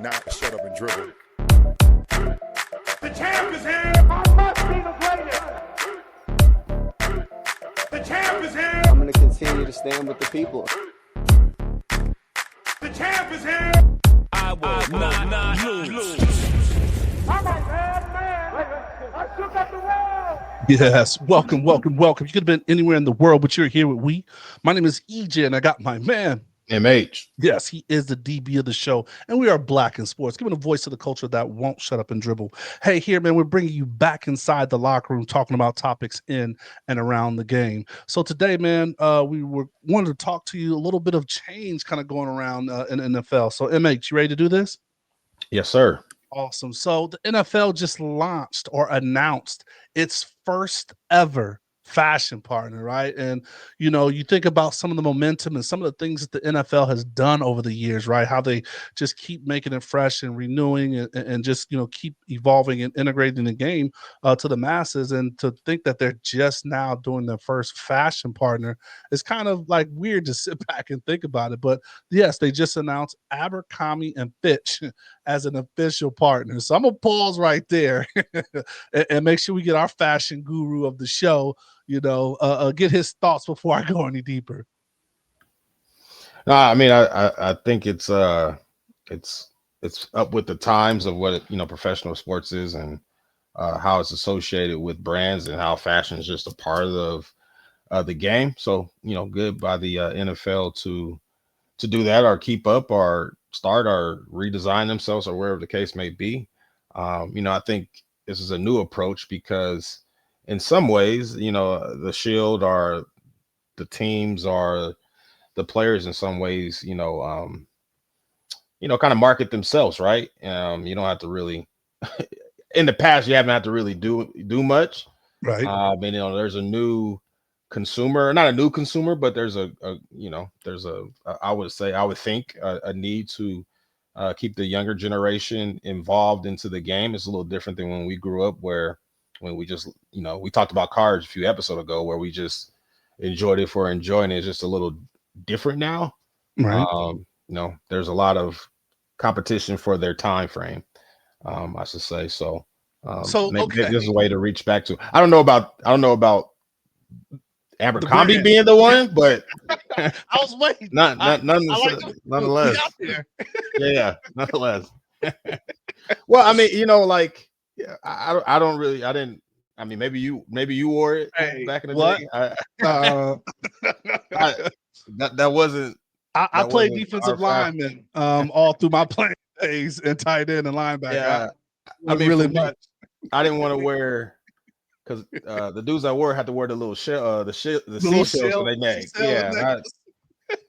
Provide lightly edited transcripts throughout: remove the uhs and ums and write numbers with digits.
not shut up and dribble. The champ is here. I must be the greatest. The champ is here. I'm going to continue to stand with the people. The champ is here. I will not lose. I'm a bad man. I took up the world. Yes, welcome. You could have been anywhere in the world, but you're here with we. My name is EJ, and I got my man, MH. Yes, he is the DB of the show, and we are Black in Sports, giving a voice to the culture that won't shut up and dribble. Hey, here, man, we're bringing you back inside the locker room, talking about topics in and around the game. So today, man, we wanted to talk to you a little bit of change kind of going around in the NFL. So, MH, you ready to do this? Yes, sir. Awesome. So the NFL just launched or announced its first ever fashion partner, right? And you think about some of the momentum and some of the things that the NFL has done over the years, right? How they just keep making it fresh and renewing and just keep evolving and integrating the game to the masses. And to think that they're just now doing their first fashion partner is kind of like weird to sit back and think about it. But yes, they just announced Abercrombie and Fitch as an official partner. So I'm gonna pause right there and make sure we get our fashion guru of the show, get his thoughts before I go any deeper. I mean, I think it's up with the times of what professional sports is and how it's associated with brands and how fashion is just a part of the game. So good by the NFL to do that or keep up or start or redesign themselves or wherever the case may be. I think this is a new approach because in some ways, the shield or the teams or the players in some ways, kind of market themselves, right? You don't have to really in the past, you haven't had to really do much. Right. There's a new consumer, not a new consumer, but there's I would think a need to keep the younger generation involved into the game. It's a little different than when we grew up, when we just, we talked about cards a few episodes ago where we just enjoyed it for enjoying it. It's just a little different now. Right. There's a lot of competition for their time frame, I should say. So maybe this is a way to reach back to, I don't know about Abercrombie being the one, but I was waiting. Nonetheless. Yeah, nonetheless. Well, I mean, I don't really. I didn't. I mean, maybe you wore it back in the day. That wasn't. I played defensive lineman all through my playing days and tight end and linebacker. Yeah, I mean, really much. I didn't want to wear because the dudes I wore had to wear the little shell, the seashells for their neck. Yeah,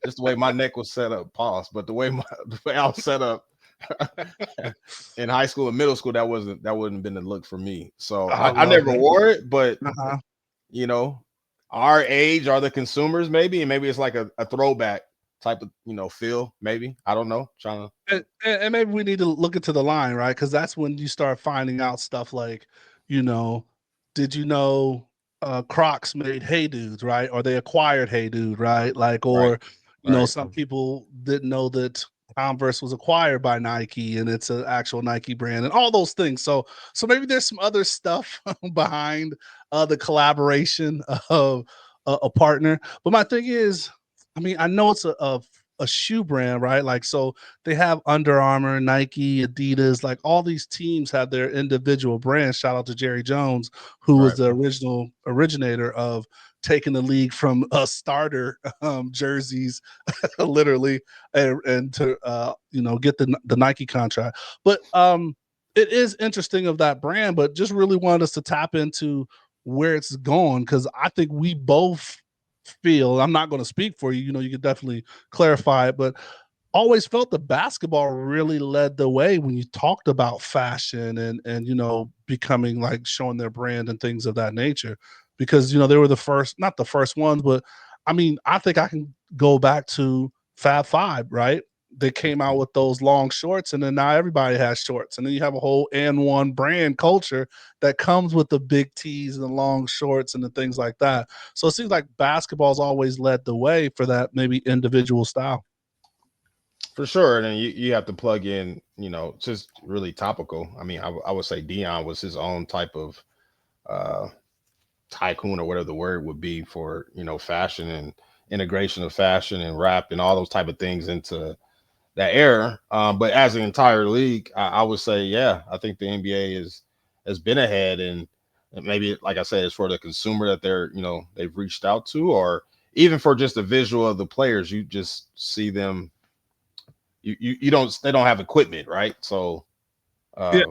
just the way my neck was set up. Pause. But the way I was set up. In high school and middle school, that wouldn't have been the look for me. So I never wore it, but our age are the consumers, maybe, and maybe it's like a throwback type of feel, maybe. I don't know. And maybe we need to look into the line, right? Because that's when you start finding out stuff like, did you know Crocs made Hey Dudes, right? Or they acquired Hey Dude, right? Some people didn't know that Converse was acquired by Nike and it's an actual Nike brand and all those things. So maybe there's some other stuff behind the collaboration of a partner. But my thing is, I mean, I know it's a shoe brand, right? So they have Under Armour, Nike, Adidas, all these teams have their individual brands. Shout out to Jerry Jones, who was the original originator of taking the league from starter jerseys, literally, and to get the Nike contract. But it is interesting of that brand, but just really wanted us to tap into where it's going, because I think we both feel, I'm not going to speak for you, you could definitely clarify it, but always felt the basketball really led the way when you talked about fashion and becoming showing their brand and things of that nature. Because, they were not the first ones, but I mean, I think I can go back to Fab Five, right? They came out with those long shorts, and then now everybody has shorts. And then you have a whole N1 brand culture that comes with the big tees and the long shorts and the things like that. So it seems like basketball's always led the way for that maybe individual style. For sure. And then you have to plug in, just really topical. I mean, I would say Dion was his own type of uh, tycoon or whatever the word would be for, fashion and integration of fashion and rap and all those type of things into that era. But as an entire league, I would say, yeah, I think the NBA has been ahead, and maybe, like I said, it's for the consumer that they've reached out to, or even for just the visual of the players. You just see them. You don't. They don't have equipment, right? So, Yeah.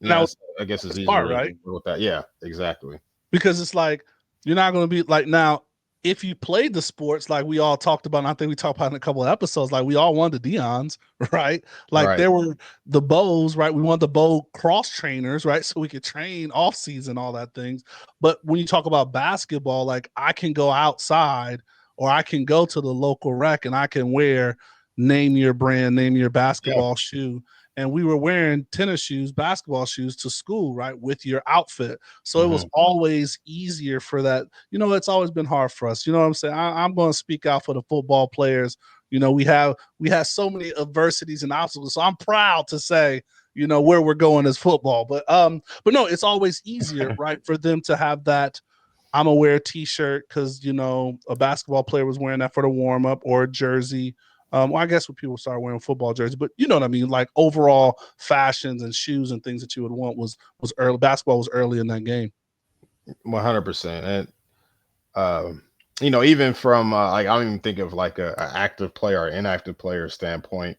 Now, that's, I guess it's easier smart, right? with that. Yeah, exactly. Because it's like you're not going to be like now. If you played the sports like we all talked about, and I think we talked about in a couple of episodes, like we all wanted the Deons, right? Like Right. there were the bows, right? We wanted the bow cross trainers, right? So we could train off season, all that things. But when you talk about basketball, like I can go outside or I can go to the local rec and I can wear name your brand, name your basketball shoe. And we were wearing tennis shoes, basketball shoes to school, right? With your outfit. So it was always easier for that. It's always been hard for us. You know what I'm saying? I'm going to speak out for the football players. We have so many adversities and obstacles. So I'm proud to say, where we're going as football. But no, it's always easier, right? For them to have that. I'm gonna wear a t-shirt because a basketball player was wearing that for the warm-up, or a jersey. Well, I guess when people started wearing football jerseys, but you know what I mean? Like overall fashions and shoes and things that you would want was early. Basketball was early in that game. 100%. And, even from like, I don't even think of like a active player or inactive player standpoint.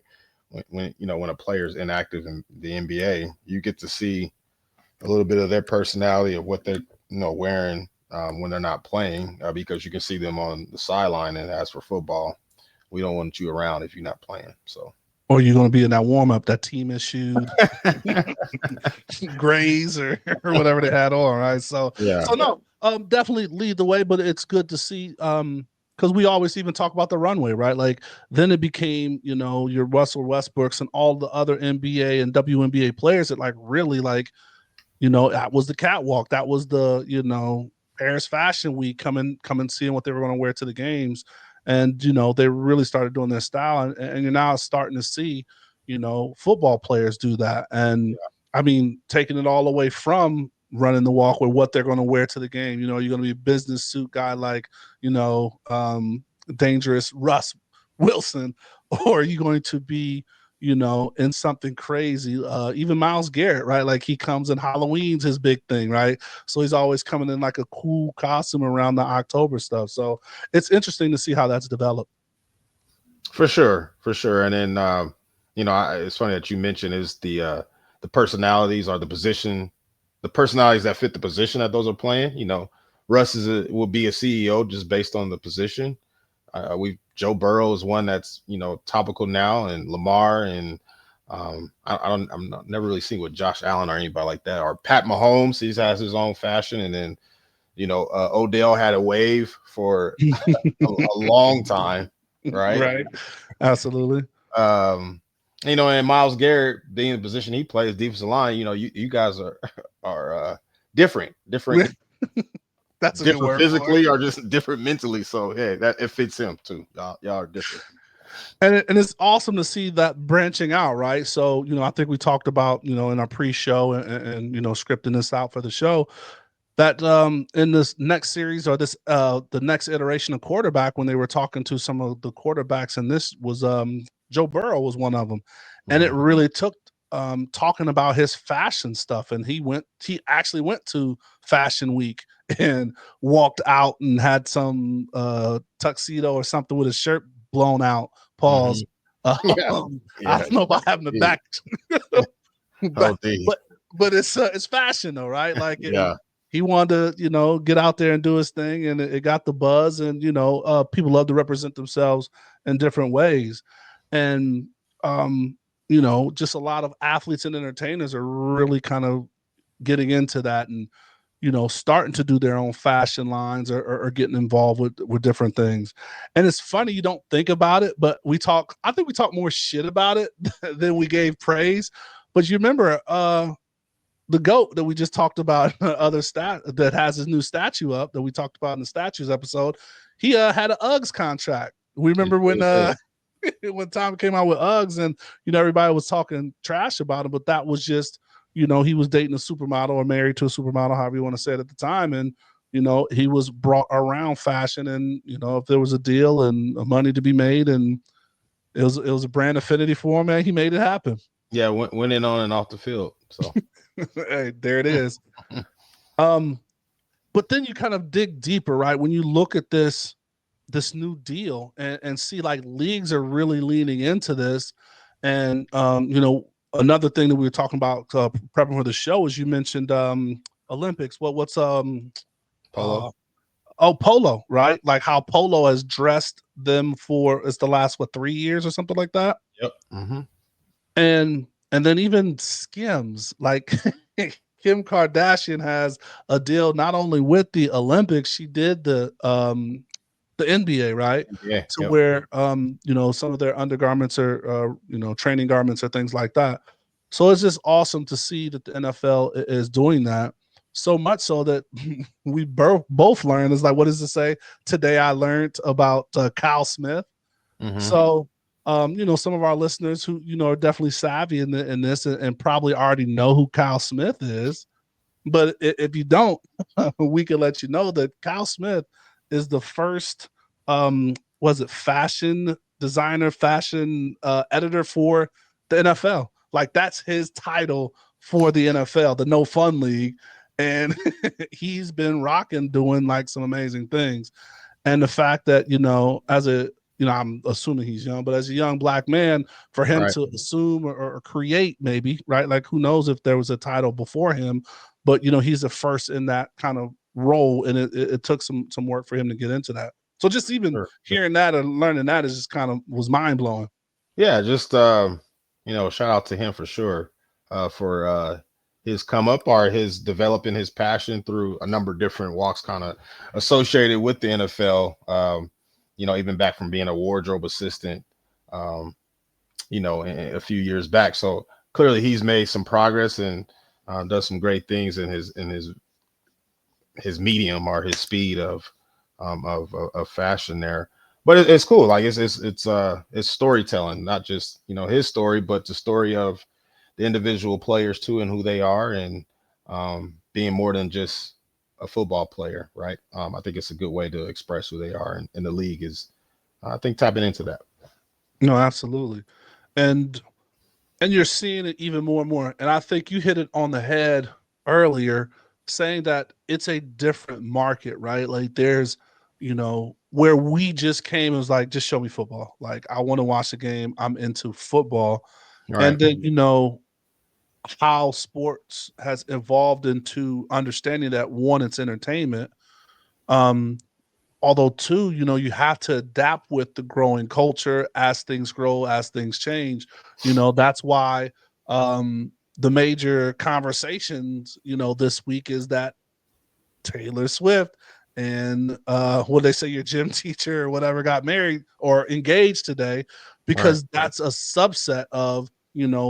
When a player is inactive in the NBA, you get to see a little bit of their personality of what they're, wearing when they're not playing, because you can see them on the sideline. And as for football, we don't want you around if you're not playing. So, or you're going to be in that warm up, that team issued grays or whatever they had on, right? So, yeah. So no, definitely lead the way, but it's good to see because we always even talk about the runway, right? Like then it became, your Russell Westbrooks and all the other NBA and WNBA players that like really like, that was the catwalk, that was the Paris Fashion Week, coming seeing what they were going to wear to the games. And, they really started doing their style, and you're now starting to see, football players do that. And I mean, taking it all away from running the walk with what they're going to wear to the game. You're going to be a business suit guy like, dangerous Russ Wilson, or are you going to be, in something crazy? Even Myles Garrett, right? Like he comes in Halloween's his big thing, right? So he's always coming in like a cool costume around the October stuff. So it's interesting to see how that's developed. For sure. And then, it's funny that you mentioned is the personalities or the personalities that fit the position that those are playing. Russ will be a CEO just based on the position. Joe Burrow is one that's topical now, and Lamar, and I'm never really seen with Josh Allen or anybody like that, or Pat Mahomes. He has his own fashion, and then Odell had a wave for a long time, right? Right, absolutely. And Myles Garrett being the position he plays, defensive line. You guys are different. That's a good different word physically or just different mentally. So yeah, that it fits him too. Y'all are different. And it's awesome to see that branching out, right? So, I think we talked about, in our pre-show and scripting this out for the show, that in this next series, or this the next iteration of quarterback, when they were talking to some of the quarterbacks, and this was Joe Burrow was one of them. And it really took talking about his fashion stuff, and he actually went to Fashion Week and walked out and had some tuxedo or something with his shirt blown out. Pause. I don't know about having the back, but it's fashion though, right? Like he wanted to get out there and do his thing, and it got the buzz, and people love to represent themselves in different ways. And just a lot of athletes and entertainers are really kind of getting into that, and starting to do their own fashion lines, or getting involved with different things. And it's funny, you don't think about it, but I think we talk more shit about it than we gave praise. But you remember the GOAT that we just talked about, other stat that has his new statue up that we talked about in the statues episode, he had an Uggs contract. We remember when when Tom came out with Uggs, and everybody was talking trash about him, but that was just he was dating a supermodel or married to a supermodel, however you want to say it at the time, and he was brought around fashion, and if there was a deal and money to be made, and it was a brand affinity for him, man, he made it happen. Yeah, went in on and off the field. So hey, there it is. But then you kind of dig deeper, right? When you look at this new deal and see like leagues are really leaning into this. And another thing that we were talking about prepping for the show is you mentioned Olympics. What's polo. Polo, right? Like how polo has dressed them for it's the last 3 years or something like that. Yep. Mm-hmm. And then even Skims, like Kim Kardashian has a deal not only with the Olympics, she did the NBA, right? Yeah. To where some of their undergarments are training garments or things like that. So it's just awesome to see that the NFL is doing that. So much so that we both learned is like, what does it say? Today I learned about Kyle Smith. Mm-hmm. So some of our listeners who are definitely savvy in this and probably already know who Kyle Smith is. But if you don't, we can let you know that Kyle Smith is the first fashion designer, fashion editor for the NFL. Like that's his title for the NFL, the No Fun League. And he's been rocking, doing like some amazing things. And the fact that, as a I'm assuming he's young, but as a young black man, for him to assume or create maybe, right? Like who knows if there was a title before him, but he's the first in that kind of role, and it took some work for him to get into that. So just even hearing that and learning that is just kind of was mind blowing. Yeah, just shout out to him for sure for his come up or his developing his passion through a number of different walks, kind of associated with the NFL. Even back from being a wardrobe assistant, a few years back. So clearly he's made some progress and does some great things in his medium or his speed of fashion there. But it's cool. Like it's storytelling, not just his story, but the story of the individual players too and who they are, and being more than just a football player, right? I think it's a good way to express who they are, and the league is, I think, tapping into that. No, absolutely, and you're seeing it even more and more. And I think you hit it on the head earlier, saying that it's a different market, right? Like there's, where we just came, it was like, just show me football. Like I want to watch the game. I'm into football, Right. And then how sports has evolved into understanding that one, it's entertainment. Although two, you have to adapt with the growing culture as things grow, as things change. That's why the major conversations, this week is that Taylor Swift and what they say your gym teacher or whatever got married or engaged today, because that's a subset of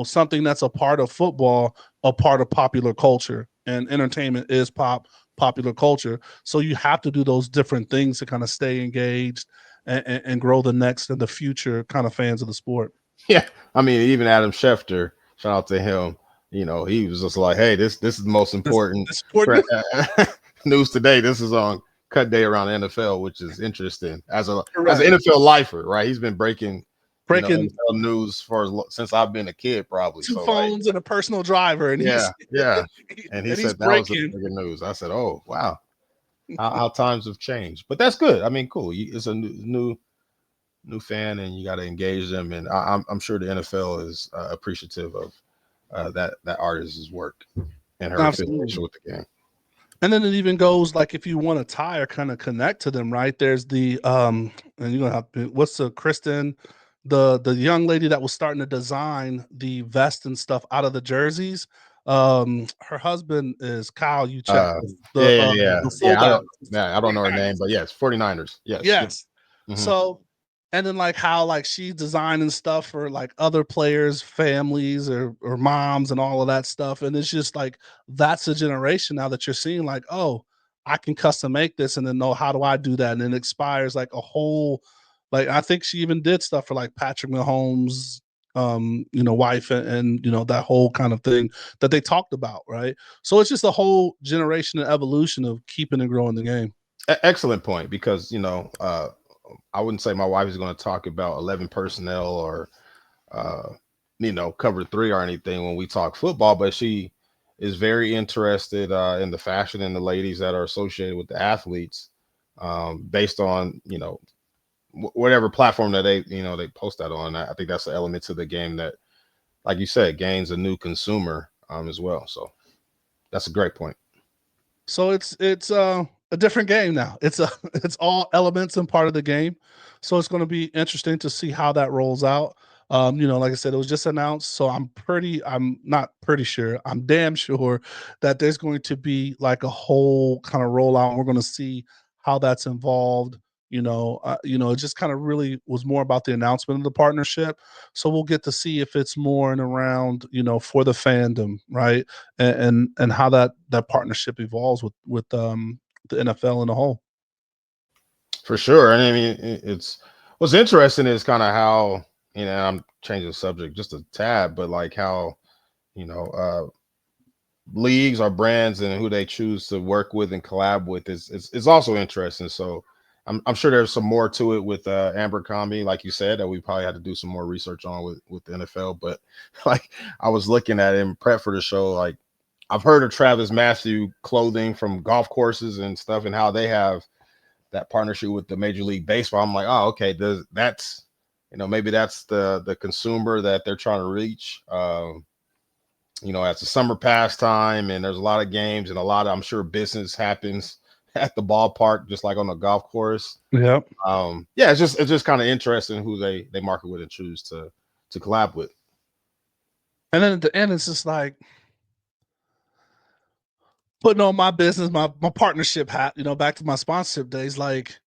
something that's a part of football, a part of popular culture, and entertainment is popular culture. So you have to do those different things to kind of stay engaged and grow the next and the future kind of fans of the sport. Yeah, I mean, even Adam Schefter, shout out to him. He was just like, "Hey, this is the most important news today. This is on cut day around the NFL," which is interesting as an NFL lifer, right? He's been breaking NFL news since I've been a kid, probably. Two phones and a personal driver, and yeah. And he said that was the bigger news. I said, "Oh, wow, how times have changed." But that's good. I mean, cool. It's a new fan, and you got to engage them. And I'm sure the NFL is appreciative of that artist's work and her affiliation with the game. And then it even goes like, if you want to tie or kind of connect to them, right? There's the and you're gonna have to, what's the Kristen, the young lady that was starting to design the vest and stuff out of the jerseys. Her husband is Kyle Juszczyk. I don't know her name, but yes, 49ers. Yes. Mm-hmm. So, and then like how like she's designing stuff for like other players, families or moms and all of that stuff. And it's just like, that's a generation now that you're seeing like, oh, I can custom make this, and then know how do I do that? And it inspires like a whole Like I think she even did stuff for like Patrick Mahomes, wife and that whole kind of thing that they talked about, right? So it's just a whole generation and evolution of keeping and growing the game. Excellent point, because I wouldn't say my wife is going to talk about 11 personnel or uh, cover three or anything when we talk football, but she is very interested in the fashion and the ladies that are associated with the athletes, based on whatever platform that they post that on. I think that's the element to the game that, like you said, gains a new consumer as well. So that's a great point. So it's a different game now. It's all elements and part of the game. So it's going to be interesting to see how that rolls out. Like I said, it was just announced, so I'm not pretty sure, I'm damn sure that there's going to be like a whole kind of rollout, and we're going to see how that's involved. It just kind of really was more about the announcement of the partnership. So we'll get to see if it's more and around, for the fandom, right? And how that partnership evolves with the NFL in a whole. For sure. And I mean, it's what's interesting is kind of how, I'm changing the subject just a tad, but like how, you know, uh, leagues or brands and who they choose to work with and collab with is also interesting. So I'm sure there's some more to it with Abercrombie, like you said, that we probably had to do some more research on with the NFL. But like I was looking at it in prep for the show, like I've heard of Travis Matthew clothing from golf courses and stuff, and how they have that partnership with the Major League Baseball. I'm like, oh, okay, that's maybe that's the consumer that they're trying to reach. It's a summer pastime, and there's a lot of games and a lot of, I'm sure, business happens at the ballpark, just like on the golf course. Yeah. Yeah, it's just kind of interesting who they market with and choose to collab with. And then at the end, it's just like putting on my business, my partnership hat, back to my sponsorship days. Like,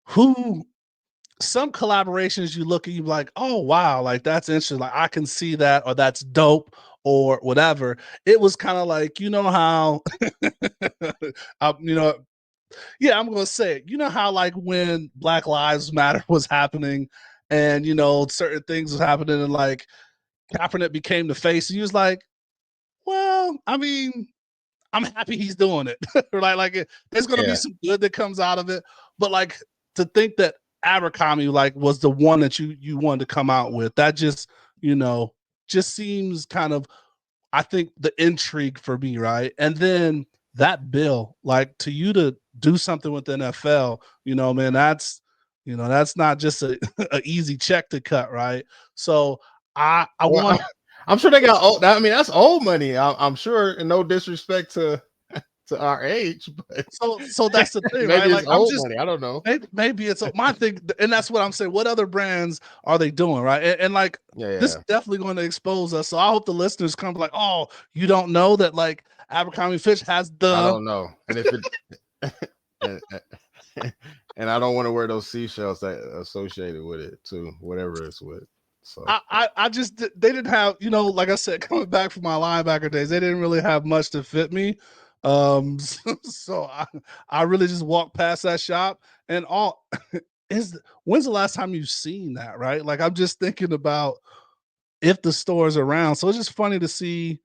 who, some collaborations you look at, you like, oh wow, like that's interesting. Like I can see that, or that's dope, or whatever. It was kind of like, how, yeah, I'm gonna say it. You know how like when Black Lives Matter was happening, and certain things was happening, and like Kaepernick became the face, and he was like, well, I mean, I'm happy he's doing it. Right? Like there's gonna be Yeah, some good that comes out of it. But like to think that Abercrombie like was the one that you wanted to come out with, that just seems kind of, I think, the intrigue for me, right? And then that bill, like to you to do something with the NFL, man, that's not just a easy check to cut, right? So I well, want I'm sure they got old. I mean, that's old money. I'm sure, and no disrespect to our age, but so that's the thing, right? maybe Like it's I'm old just money. I don't know. maybe it's my thing, and that's what I'm saying. What other brands are they doing, right? And like Yeah, this yeah. is definitely going to expose us. So I hope the listeners come like, oh, you don't know that like Abercrombie Fitch has I the. don't know. And if it and, and I don't want to wear those seashells that associated with it too, whatever it's with. So I just they didn't have, like I said, coming back from my linebacker days, they didn't really have much to fit me. So I really just walked past that shop, and all is, when's the last time you've seen that, right? Like I'm just thinking about if the store's around. So it's just funny to see.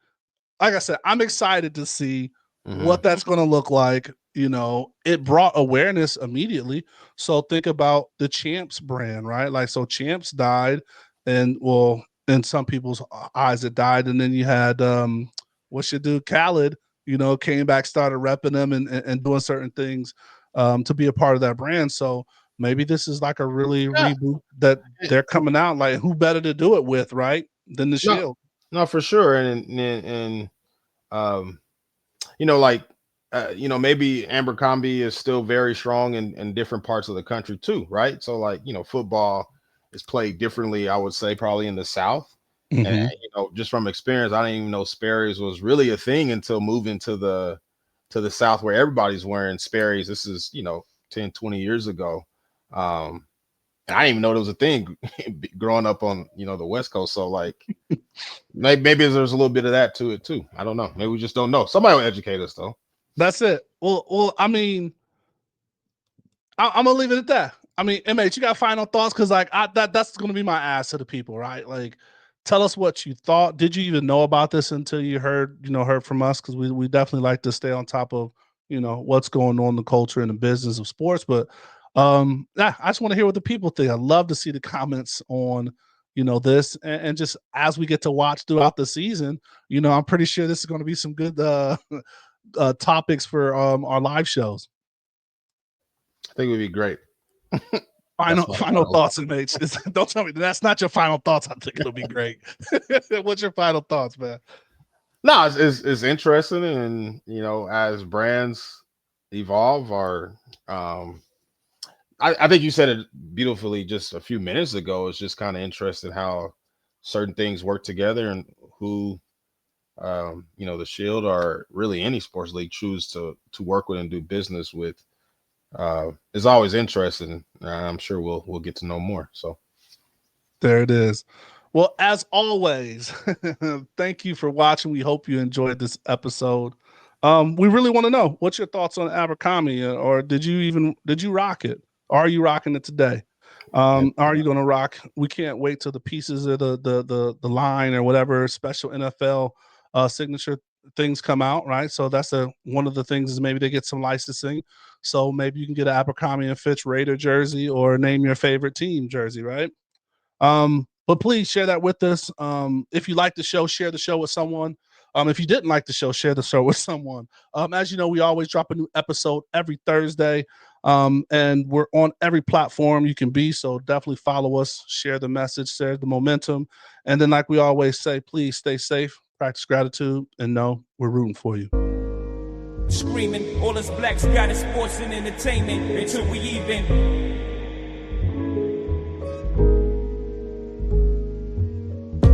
Like I said, I'm excited to see mhm. what that's going to look like. It brought awareness immediately. So think about the Champs brand, right? Like, so Champs died, and well, in some people's eyes, it died. And then you had, what you do, Khaled, came back, started repping them and doing certain things to be a part of that brand. So maybe this is like a really Yeah. reboot that they're coming out. Like, who better to do it with, right? Than the No, Shield. no, for sure. And um, like maybe Abercrombie is still very strong in different parts of the country too, right? So like, football is played differently, I would say, probably in the South. And Mhm. just from experience, I didn't even know Sperry's was really a thing until moving to the South, where everybody's wearing Sperry's. This is 10, 20 years ago. Um, and I didn't even know there was a thing growing up on the West Coast. So like, maybe there's a little bit of that to it too. I don't know. Maybe we just don't know. Somebody will educate us though. That's it. Well, I mean, I'm gonna leave it at that. I mean, MH, you got final thoughts? Because like that's going to be my ask to the people, right? Like, tell us what you thought. Did you even know about this until you heard from us? Because we definitely like to stay on top of what's going on in the culture and the business of sports. But yeah, I just want to hear what the people think. I'd love to see the comments on this, and just as we get to watch throughout the season, I'm pretty sure this is going to be some good topics for our live shows. I think it would be great. Final thoughts, MH. Don't tell me that's not your final thoughts. I think it'll be great. What's your final thoughts, man? No, it's interesting, and as brands evolve, I think you said it beautifully just a few minutes ago. It's just kind of interesting how certain things work together, and who the Shield, or really any sports league, choose to work with and do business with. Is always interesting. I'm sure we'll get to know more. So there it is. Well, as always, thank you for watching. We hope you enjoyed this episode. We really want to know what's your thoughts on Abercrombie, or did you rock it? Are you rocking it today? Are you going to rock? We can't wait till the pieces of the line or whatever special NFL signature things come out, right? So that's one of the things is maybe they get some licensing. So maybe you can get an Abercrombie & Fitch Raider jersey, or name your favorite team jersey, right? But please share that with us. If you like the show, share the show with someone. If you didn't like the show, share the show with someone. As you know, we always drop a new episode every Thursday, and we're on every platform you can be. So definitely follow us, share the message, share the momentum. And then, like we always say, please stay safe, practice gratitude, and know we're rooting for you. Screaming, all us blacks got is sports and entertainment until we even.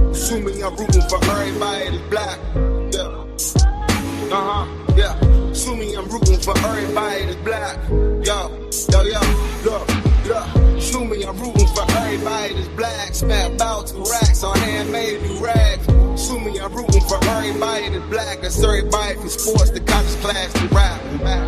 Assuming I'm rooting for everybody that's black. Yeah. Yeah. Assuming I'm rooting for everybody that's black. Yo. Look. Assuming I'm rooting for everybody that's black. Spent about 2 racks on handmade new rags. Assuming I'm rooting for everybody that's black. That's everybody from sports to college class to rap.